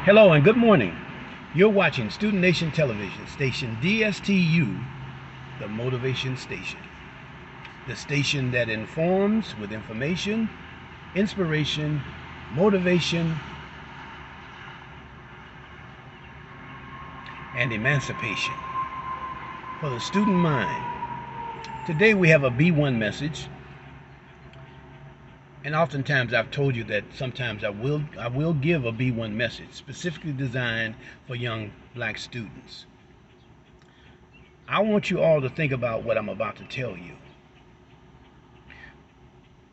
Hello and good morning. You're watching Student Nation Television, station DSTU, the Motivation Station. The station that informs with information, inspiration, motivation, and emancipation for the student mind. Today we have a B1 message. And oftentimes I've told you that sometimes I will give a B1 message specifically designed for young black students. I want you all to think about what I'm about to tell you.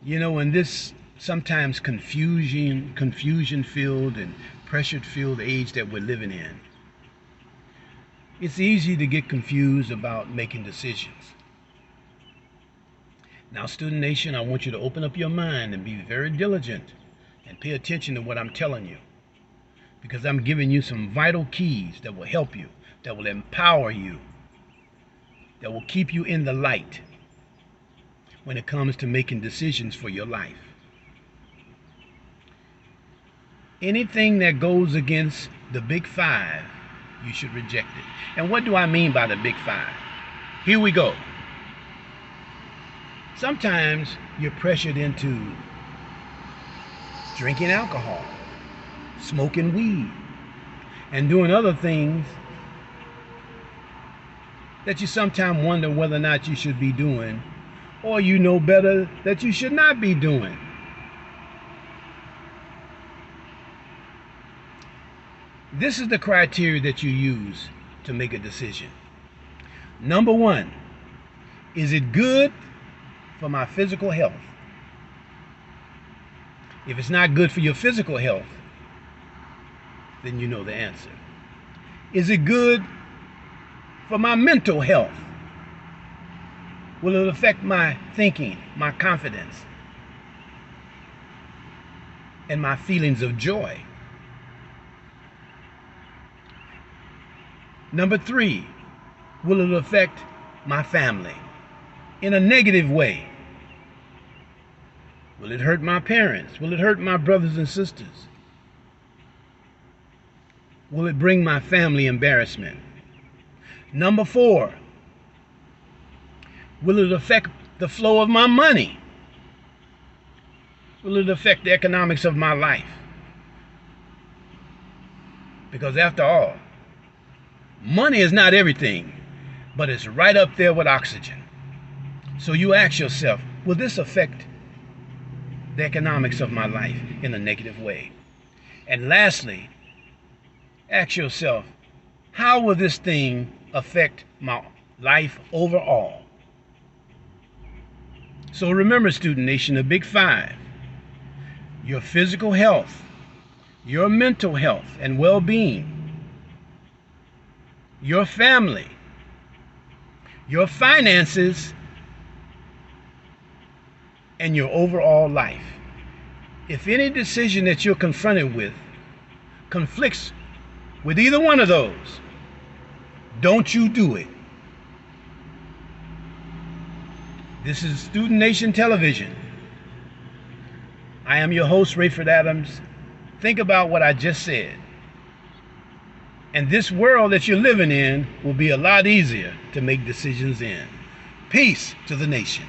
You know, in this sometimes confusion filled and pressured filled age that we're living in, it's easy to get confused about making decisions. Now, Student Nation, I want you to open up your mind and be very diligent and pay attention to what I'm telling you, because I'm giving you some vital keys that will help you, that will empower you, that will keep you in the light when it comes to making decisions for your life. Anything that goes against the Big Five, you should reject it. And what do I mean by the Big Five? Here we go. Sometimes you're pressured into drinking alcohol, smoking weed, and doing other things that you sometimes wonder whether or not you should be doing, or you know better that you should not be doing. This is the criteria that you use to make a decision. Number one, is it good for my physical health? If it's not good for your physical health, then you know the answer. Is it good for my mental health? Will it affect my thinking, my confidence, and my feelings of joy? Number three, will it affect my family in a negative way? Will it hurt my parents? Will it hurt my brothers and sisters? Will it bring my family embarrassment? Number four, will it affect the flow of my money? Will it affect the economics of my life? Because after all, money is not everything, but it's right up there with oxygen. So you ask yourself, will this affect the economics of my life in a negative way? And lastly, ask yourself, how will this thing affect my life overall? So remember, Student Nation, the Big Five: your physical health, your mental health and well-being, your family, your finances, and your overall life. If any decision that you're confronted with conflicts with either one of those, don't you do it. This is Student Nation Television. I am your host, Rayford Adams. Think about what I just said, and this world that you're living in will be a lot easier to make decisions in. Peace to the nation.